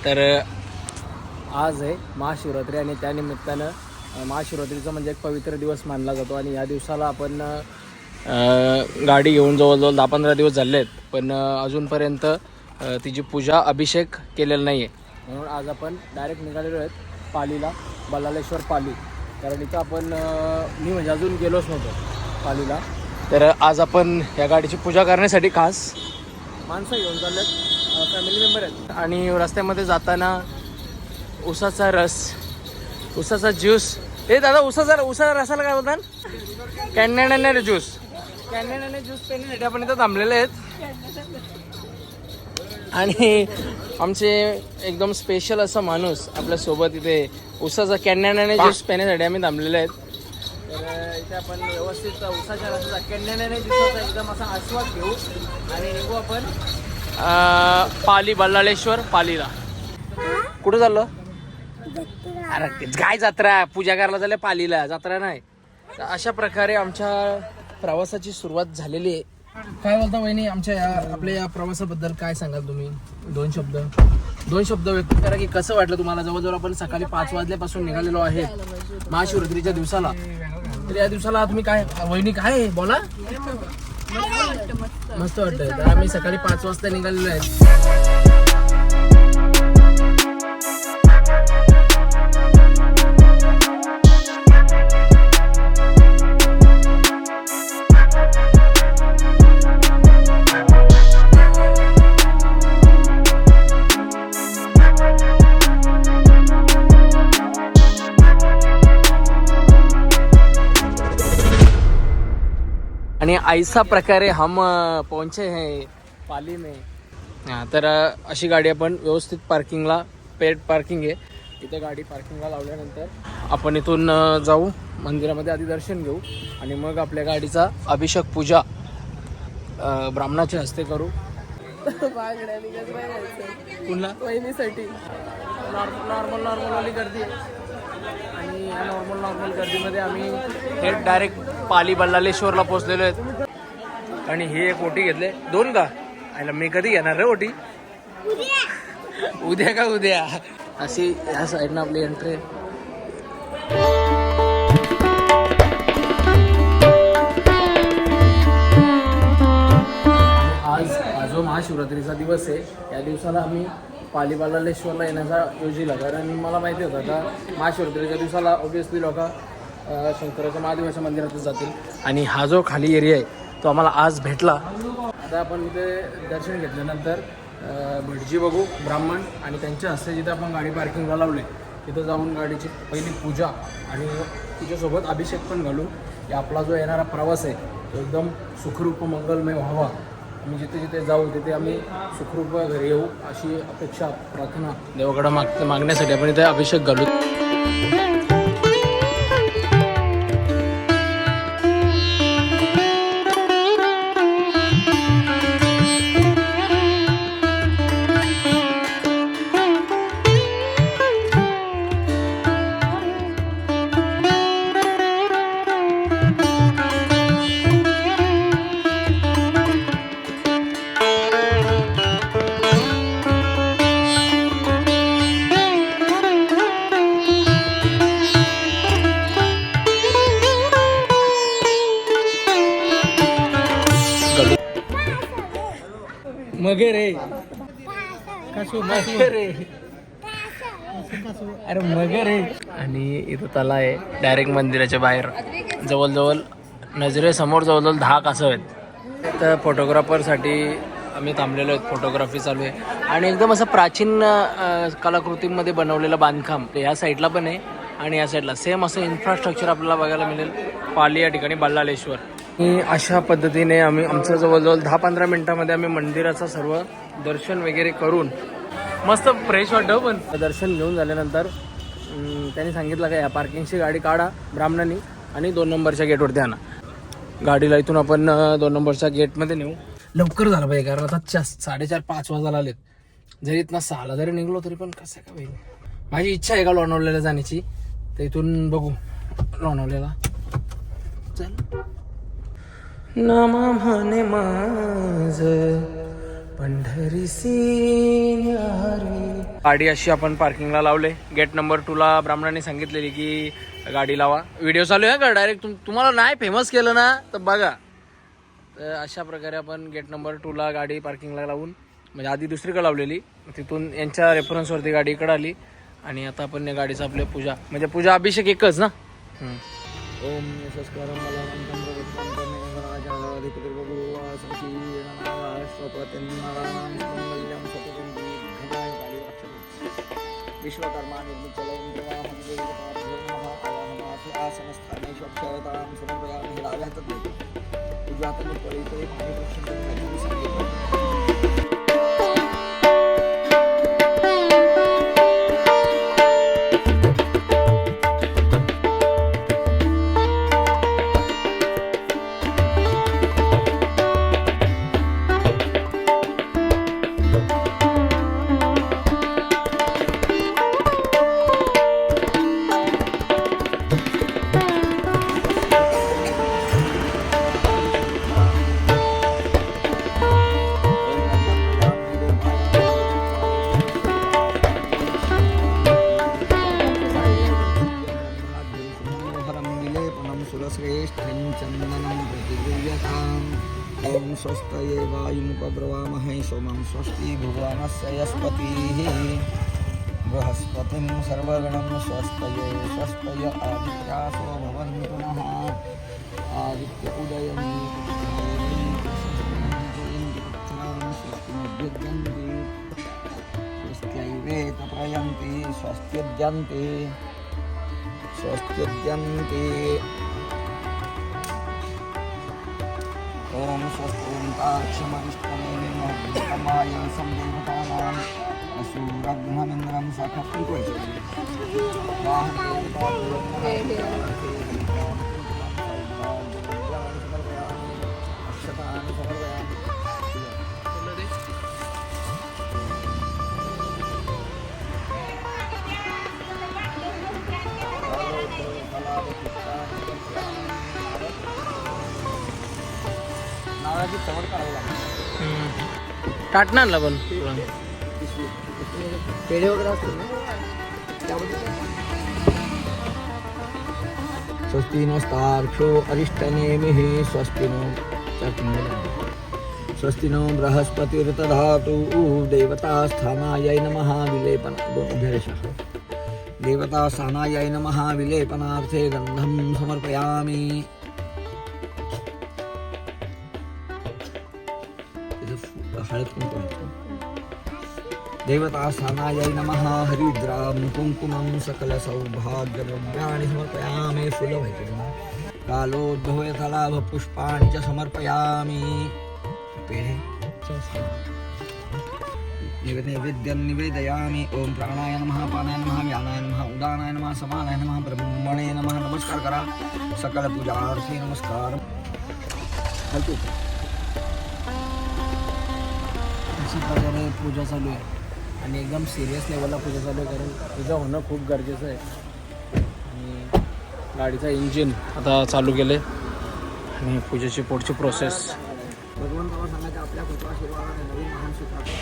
तर आज आहे महाशिवरात्री आणि त्यानिमित्तानं महाशिवरात्रीचा म्हणजे एक पवित्र दिवस मानला जातो आणि या दिवसाला आपण गाडी घेऊन जवळजवळ 10-15 दिवस झाले आहेत, पण अजूनपर्यंत तिची पूजा अभिषेक केलेला नाही आहे. म्हणून आज आपण डायरेक्ट निघालेलो आहेत पालीला, बल्लाळेश्वर पाली. कारण इथं आपण मी म्हणजे अजून गेलोच नव्हतो पालीला. तर आज आपण या गाडीची पूजा करण्यासाठी खास माणसं घेऊन चाललेत, फॅमिली मेंबर आहेत. आणि रस्त्यामध्ये जाताना उसाचा रस, उसाचा ज्यूस. हे दादा उसाचा रसाला काय बोलतात? कॅन्नेने ज्यूस. कॅन्नेने ज्यूस पिण्यासाठी आपण इथं थांबलेले आहेत. आणि आमचे एकदम स्पेशल असा माणूस आपल्यासोबत इथे उसाचा कॅन्नेने ज्यूस पिण्यासाठी आम्ही थांबलेले आहेत. तर इथे आपण व्यवस्थित उसाच्या रसाचा कॅन्नेने ज्यूसचा एकदम असा आस्वाद घेऊ आणि निघू आपण पाली, बल्लाळेश्वर पालीला. कुठं चाललो? अरे काय जत्रा, पूजा करायला झाल्या पालीला, जत्रा नाही. तर अशा प्रकारे आमच्या प्रवासाची सुरुवात झालेली आहे. काय बोलता वहिनी, आपल्या या प्रवासाबद्दल काय सांगाल तुम्ही? दोन शब्द व्यक्त करा की कसं वाटलं तुम्हाला? जवळजवळ आपण सकाळी 5 वाजल्यापासून निघालेलो आहे महाशिवरात्रीच्या दिवसाला. तर या दिवसाला तुम्ही काय वहिनी काय बोला? मस्त वाटतंय. तर आम्ही सकाळी 5 वाजता निघालेलो आहे. आणि ऐसा प्रकारे हम पहुंचे हैं पाली में. तर अशी गाडी आपण व्यवस्थित पार्किंगला, पेड पार्किंग आहे इथे, गाडी पार्किंगला लावल्यानंतर आपण इथून जाऊ मंदिरामध्ये, आधी दर्शन घेऊ आणि मग आपल्या गाडीचा अभिषेक पूजा ब्राह्मणाच्या हस्ते करू. पुन्हा वहिनीसाठी नॉर्मल गर्दी आहे. आणि या नॉर्मल गर्दीमध्ये आम्ही थेट डायरेक्ट पाली बल्लाळेश्वरला पोहोचलेलो आहेत. आणि हे एक ओटी घेतले 2 का? आयला मी कधी घेणार रे ओटी? उद्या का उद्या. अशी ह्या साईडनं आपली एंट्री. आज जो महाशिवरात्रीचा दिवस आहे, या दिवसाला आम्ही पाली बल्लाळेश्वरला येण्याचा योजिला. कारण मला माहिती होतं का महाशिवरात्रीच्या दिवसाला ऑब्विसली लोक शंकराच्या महादेवाच्या मंदिरातच जातील. आणि हा जो खाली एरिया आहे तो आम्हाला आज भेटला. आता आपण इथे दर्शन घेतल्यानंतर भटजी बघू ब्राह्मण आणि त्यांच्या हस्ते जिथे आपण गाडी पार्किंगला लावले तिथं जाऊन गाडीची पहिली पूजा आणि तिच्यासोबत अभिषेक पण घालू. की आपला जो येणारा प्रवास आहे तो एकदम सुखरूप मंगलमय व्हावा. आम्ही जिथे जाऊ तिथे आम्ही सुखरूप घरी येऊ अशी अपेक्षा, प्रार्थना देवाकडे मागण्यासाठी आपण इथे अभिषेक घालू. मगरे अरे मगरे. आणि इथं तला आहे डायरेक्ट मंदिराच्या बाहेर. जवळजवळ नजरेसमोर जवळजवळ 10 कासव आहेत. तर फोटोग्राफरसाठी आम्ही थांबलेलो आहेत, फोटोग्राफी चालू आहे. आणि एकदम असं प्राचीन कलाकृतींमध्ये बनवलेलं बांधकाम या साईडला पण आहे आणि या साईडला सेम असं इन्फ्रास्ट्रक्चर आपल्याला बघायला मिळेल पाली या ठिकाणी बल्लाळेश्वर. अशा पद्धतीने आम्ही आमचं जवळजवळ 10-15 मिनटामध्ये आम्ही मंदिराचं सर्व दर्शन वगैरे करून मस्त फ्रेश वाटतं. पण दर्शन घेऊन झाल्यानंतर त्यांनी सांगितलं का या पार्किंगची गाडी काढा ब्राह्मणांनी आणि 2 नंबरच्या गेटवरती आणा. गाडीला इथून आपण 2 नंबरच्या गेटमध्ये नेऊ. लवकर झालं पाहिजे कारण आता 4:30-5 वाजायला आलेत. जरी इथनं 6ला जरी निघलो तरी पण कसं का पाहिजे. माझी इच्छा आहे का लोणावळ्याला जाण्याची, तर इथून बघू लोणावळ्याला. चल नामा म्हणे माझ पंढरीसी न्यारे. गाडी अशी आपण पार्किंगला लावले. गेट नंबर 2ला ब्राह्मणाने सांगितलेली की गाडी लावा. व्हिडिओ चालू आहे का डायरेक्ट तुम्हाला नाही फेमस केलं ना तर बघा. तर अशा प्रकारे आपण गेट नंबर 2ला गाडी पार्किंगला लावून, म्हणजे आधी दुसरीकडे लावलेली, तिथून यांच्या रेफरन्सवरती गाडी इकडं आली. आणि आता आपण या गाडीचं आपल्या पूजा, म्हणजे पूजा अभिषेक एकच ना. ओम यशस्करम मला विश्वकर्मा ओम स्वस्तये वायुमुपब्रवामहे सोमं स्वस्ति भुवनस्य यस्पतिः बृहस्पतिं सर्वगणं स्वस्तये स्वस्तय आदित्यासो भवन्तु नः आदित्य उदयन्ति स्वस्त्यैवेत प्रयन्ति स्वस्त्युद्यन्ति स्वस्त्युद्यन्ति ओम स्वस्तिमाय संदेवतानां असूरघ्नमिन्द्रं सखप्ति टाटणार ना पण पेढे वगैरे असतील ना. स्वस्ति नस्तार्क्ष्यो अरिष्टनेमिः स्वस्ति नो बृहस्पतिर्दधातु देवतास्थानायै नमः देवतास्थानायै नमः विलेपनार्थे गन्धं समर्पयामि. देवतास्थानायै नमः हरिद्रां कुङ्कुमं सकलसौभाग्यद्रव्याणि समर्पयामि. फुलं कालोद्भवयथलाभपुष्पाणि च समर्पयामि. पेढे नैवेद्यं निवेदयामि. ओम प्राणाय नमः, पानाय नमः, व्यानाय नमः, उदानाय नमः, समानाय नमः, ब्रह्मणे नमः. नमस्कार करा. सकल पूजार्थी नमस्कार. अशा प्रकारे पूजा चालू आहे आणि एकदम सिरियस लेवलला पूजा चालू आहे, कारण पूजा होणं खूप गरजेचं आहे. आणि गाडीचं इंजिन आता चालू केलं आहे आणि पूजेची पुढची प्रोसेस. भगवंताला सांगायचं आपल्या कृपाशीर्वादाने नवीन महान सुखाचा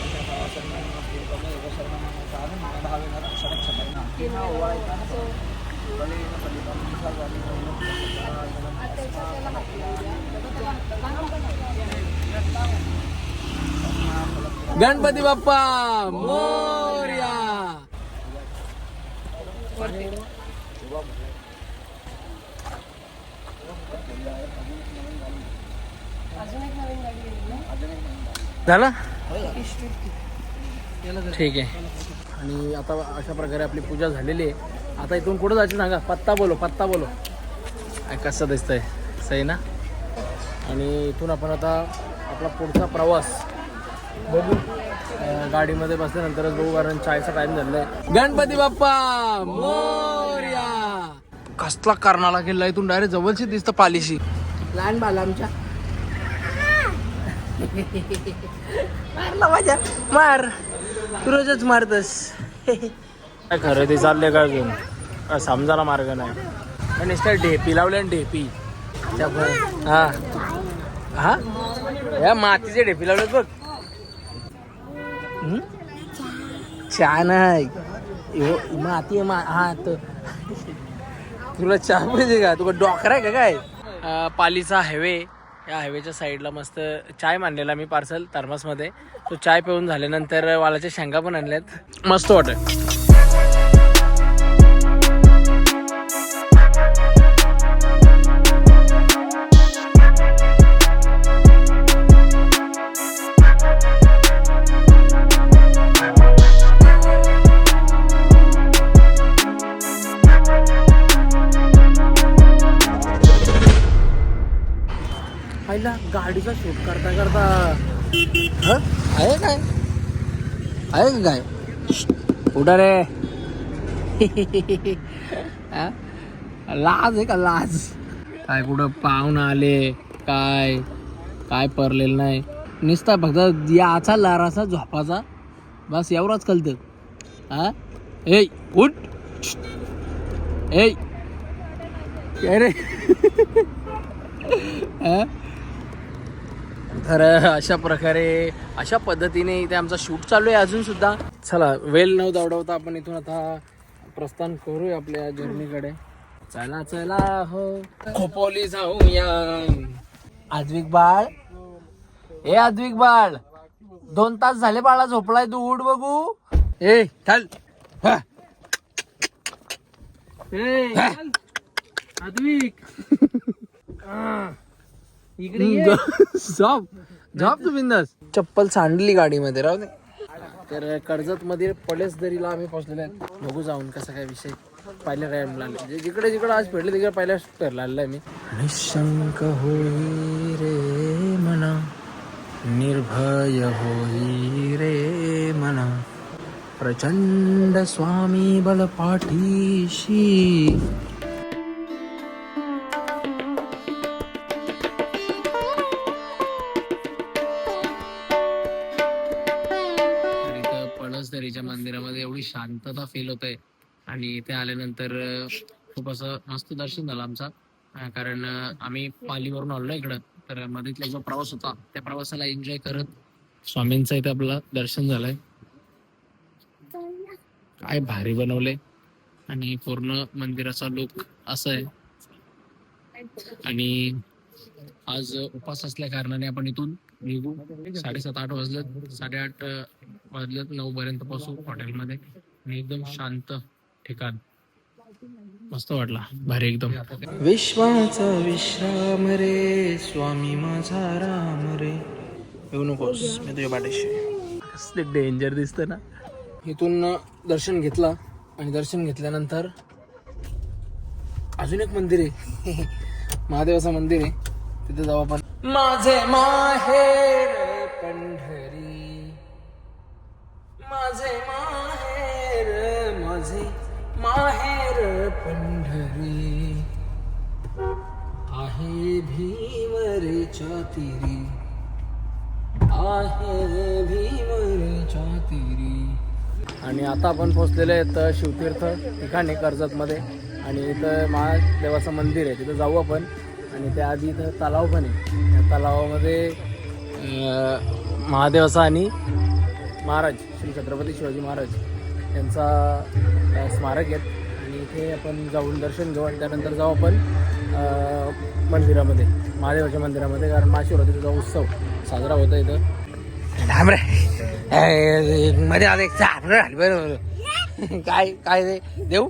गणपती बाप्पा मोरया. झालं ठीक आहे. आणि आता अशा प्रकारे आपली पूजा झालेली आहे. आता इथून कुठं जायचं सांगा. पत्ता बोलो कसं दिसतंय सही ना. आणि इथून आपण आता आपला पुढचा प्रवास बघू. गाडीमध्ये बसल्यानंतरच बघू, कारण चायचा टाइम झालेला आहे. गणपती बाप्पा मोरया. कसला कर्नाला गेला इथून डायरेक्ट जवळची दिसतं पालिशी. लहान बाला आमच्या मारला माझ्या मार. तू रोजच मारतस. काय खरेदी चालले का अजून काय समजायला मार्ग नाही. पण नुसतं ढेपी लावल्या ढेपी. हा हा या मातीचे ढेपी लावलेत बघ. चहा नाही माती हा तर तुला चहा पाहिजे का? तुला डॉक्टर आहे का काय? पालीचा हायवे, या हायवेच्या साईडला मस्त चाय मांडलेला मी पार्सल थर्मसमध्ये. तो चाय पिऊन झाल्यानंतर वालाच्या शेंगा पण आणल्यात, मस्त वाटत. पहिला गाडीचा शूट करता करता आहे काय आहे का काय उडा रे लाज आहे का लाज? काय कुठं पाहुण आले काय काय परलेलं नाही, नुसता फक्त याचा लाराचा झोपाचा बस एवढाच कळतं. हा ए उठ ए काय रे तर अशा प्रकारे अशा पद्धतीने इथे आमचा शूट चालू आहे अजून सुद्धा. चला वेल न दौडवता आपण इथून आता प्रस्थान करूया आपल्या जर्नीकडे. चला चला हो खोपोली जाऊया. आद्विक बाळ, ए आद्विक बाळ, 2 तास झाले बाळा झोपलाय तू, उठ बघू. ए चल आद्विक इकडे झोप झोप तू बिंदास. चप्पल सांडली गाडीमध्ये, राहू दे. तर कर्जत मध्ये पलेसदरीला आम्ही पोहोचलेलो आहे. बघू जाऊन कसा काय विषय. पहिल्या टाइमला जिकडे जिकडे आज फिरले तिकडे पहिल्या फिरला आलेला आहे मी. निशंक होई रे मना, निर्भय होई रे मना, प्रचंड स्वामी बल पाठीशी. पळसदरीच्या मंदिरामध्ये एवढी शांतता फील होत आहे आणि इथे आल्यानंतर खूप असं मस्त दर्शन झालं आमचा. कारण आम्ही पालीवरून आलो इकडं, तर मध्येतला जो प्रवास होता त्या प्रवासाला एन्जॉय करत स्वामींचं इथे आपलं दर्शन झालंय. काय भारी बनवले आणि पूर्ण मंदिराचा लुक असं आहे. आणि आज उपास असल्या कारणाने आपण इथून निघू. 7:30-8 वाजलेत, 8:30 वाजलेत, 9 पर्यंत पोहोचू हॉटेलमध्ये. आणि एकदम शांत ठिकाण, मस्त वाटला, भारी एकदम. विश्वाचा विश्राम रे स्वामी माझा राम रे. येऊ नकोस मी तुझ्या पाठीशी. कसले डेंजर दिसतं ना. इथून दर्शन घेतला आणि दर्शन घेतल्यानंतर अजून एक मंदिर आहे महादेवाचं मंदिर आहे, तिथे जाऊ आपण. माझे माहेर पंढरी, माझे माहेर, माझे माहेर पंढरी, आहे भीमरेच्या तीरी, आहे भीमरेच्या तीरी. आणि आता आपण पोहोचलेले आहेत शिवतीर्थ ठिकाणी कर्जतमध्ये. आणि इथं महादेवाचं मंदिर आहे, तिथं जाऊ आपण. आणि त्याआधी इथं तलाव पण आहे. त्या तलावामध्ये महादेवाचा आणि महाराज श्री छत्रपती शिवाजी महाराज यांचा स्मारक आहेत. आणि इथे आपण जाऊन दर्शन घेऊ आणि त्यानंतर जाऊ आपण मंदिरामध्ये, महादेवाच्या मंदिरामध्ये. कारण महाशिवरात्रीचा उत्सव साजरा होतो इथं. मध्ये आले काय काय देऊ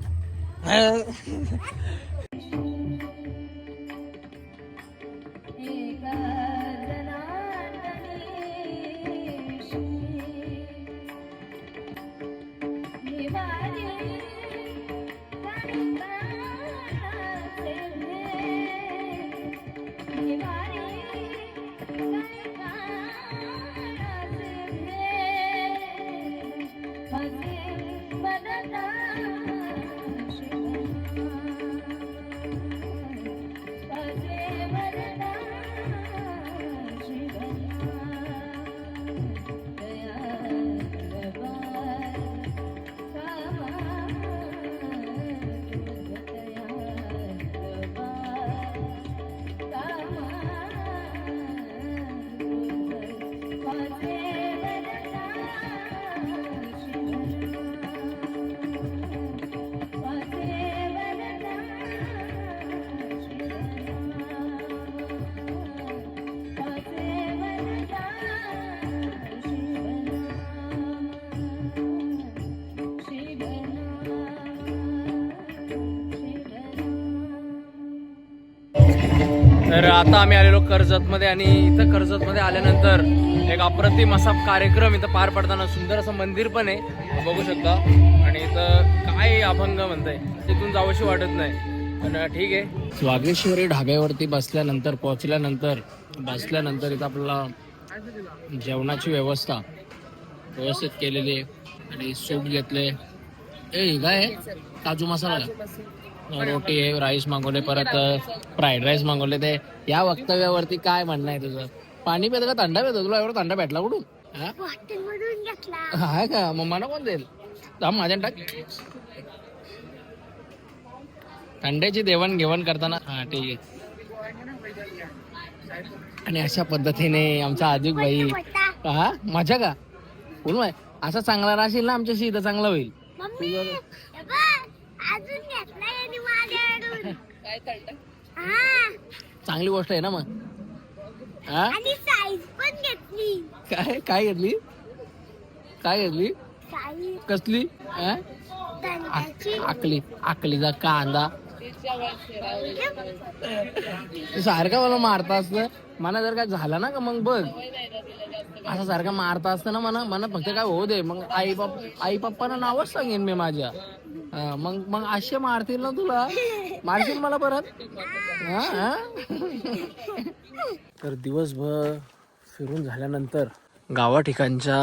तर आता आम्ही आलेलो कर्जतमध्ये आणि इथं कर्जतमध्ये आल्यानंतर एक अप्रतिम असा कार्यक्रम इथं पार पडताना सुंदर असं मंदिर पण आहे बघू शकता. आणि इथं काय अभंग म्हणताय तिथून जावंशी वाटत नाही पण ठीक आहे. स्वागेश्वरी ढाब्यावरती पोहोचल्यानंतर इथं आपल्याला जेवणाची व्यवस्था व्यवस्थित केलेली आहे आणि सूप घेतले. काय काजू मसाला रोटी आहे, राईस मागवले, परत फ्राईड राईस मागवले. ते या वक्तव्यावरती काय म्हणणं आहे तुझं? पाणी पितं का थंडा पितो? तुला एवढा थंडा भेटला कुठून? हा का? मग मला कोण देईल? माझ्या टाक थंड्याची देवाणघेवाण करताना. हा ठीक आहे. आणि अशा पद्धतीने आमचा अधिक भाई हा माझ्या का बोल माय असा चांगला राहशील ना आमच्याशी इथं चांगला होईल. चांगली गोष्ट आहे ना मग. काय घेतली कसली आकलीचा कांदा सारखा मला मारता असतं. मला जर काय झालं ना का मग बघ असं सारखं मारता असतं ना मला फक्त काय होऊ दे मग आई पप्पांना नावच सांगेन मी माझ्या. मग असे मारतील ना तुला मारशील मला परत. तर दिवसभर फिरून झाल्यानंतर गावा ठिकाणच्या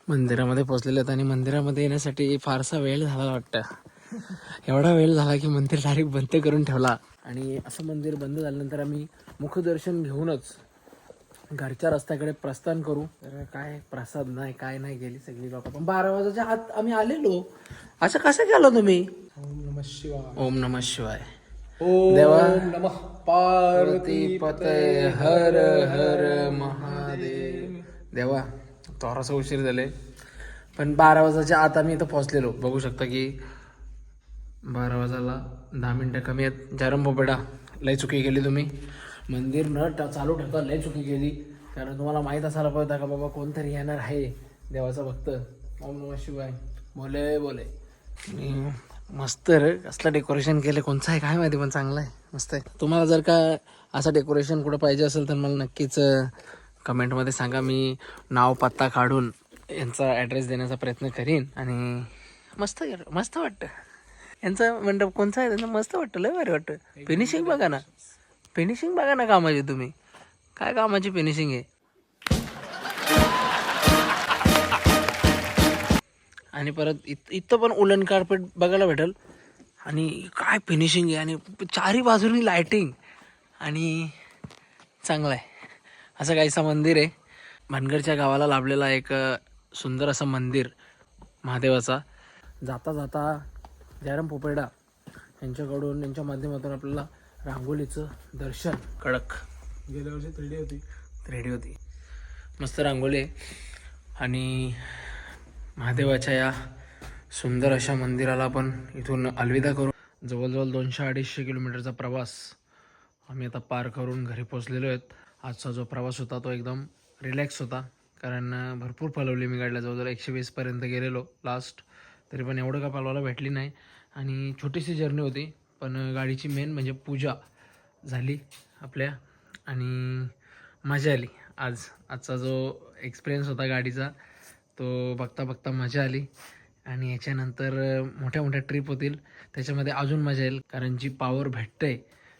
मंदिरामध्ये पोहोचलेले आहेत आणि मंदिरामध्ये येण्यासाठी फारसा वेळ झाला वाटतं. एवढा वेळ झाला की मंदिर डायरेक्ट बंद करून ठेवला. आणि असं मंदिर बंद झाल्यानंतर आम्ही मुखदर्शन घेऊनच घरच्या रस्त्याकडे प्रस्थान करू. तर काय प्रसाद नाही काय नाही गेली सगळी लोक. पण 12 वाजाच्या आत आम्ही आलेलो. असं कसं केलं तुम्ही? ओम नमः शिवाय. ओम नमः शिवाय. देवा नमः पार्वती पतये हर हर महादेव. देवा थोडासा उशीर झाले पण 12 वाजाच्या आत आम्ही इथं पोहोचलेलो. बघू शकता की 12 वाजायला 10 मिनिटं कमी आहेत. जरम पोपेडा लय चुकी केली तुम्ही. मंदिर न चालू ठेवता लय चुकी केली. कारण तुम्हाला माहीत असायला पाहिजे का बाबा कोणतरी येणार आहे देवाचा भक्त. ओम नमः शिवाय बोले. मस्त रे कसलं डेकोरेशन केलं. कोणचं आहे काय माहिती पण चांगलं आहे मस्त आहे. तुम्हाला जर का असं डेकोरेशन कुठं पाहिजे असेल तर मला नक्कीच कमेंटमध्ये सांगा. मी नाव पत्ता काढून यांचा ॲड्रेस देण्याचा प्रयत्न करीन. आणि मस्त वाटतं यांचं मंडप कोणचं आहे त्यांचं मस्त वाटतं लय भारी वाटतं. फिनिशिंग बघा ना कामाची. तुम्ही काय कामाची फिनिशिंग आहे. आणि परत इथं पण उलन कार्पेट बघायला भेटेल आणि काय फिनिशिंग आहे. आणि चारी बाजूनी लायटिंग आणि चांगलं आहे. असं काहीसं मंदिर आहे. भानगडच्या गावाला लाभलेला एक सुंदर असं मंदिर महादेवाचा. जाता जयराम पोपेडा यांच्या माध्यमातून आपल्याला रांगोलीचं दर्शन कडक. गेल्या वर्षी 3D होती मस्त रांगोली. आणि महादेवाच्या या सुंदर अशा मंदिराला आपण इथून अलविदा करू. जवळजवळ 200-250 किलोमीटरचा प्रवास आम्ही आता पार करून घरी पोचलेलो आहेत. आजचा जो प्रवास होता तो एकदम रिलॅक्स होता कारण भरपूर पळवली मी गाडीला. जवळजवळ 120पर्यंत गेलेलो लास्ट. तरी पण एवढं का पळवायला भेटली नाही. आणि छोटीशी जर्नी होती पण गाडीची मेन म्हणजे पूजा झाली आपल्या आणि मजा आली. आजचा जो एक्सपिरियन्स होता गाडीचा तो बघता मजा आली. आणि याच्यानंतर मोठ्या ट्रिप होतील त्याच्यामध्ये अजून मजा येईल कारण जी पॉवर भेटते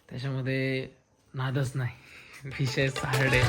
त्याच्यामध्ये नादच नाही. विषय हार्ड आहे.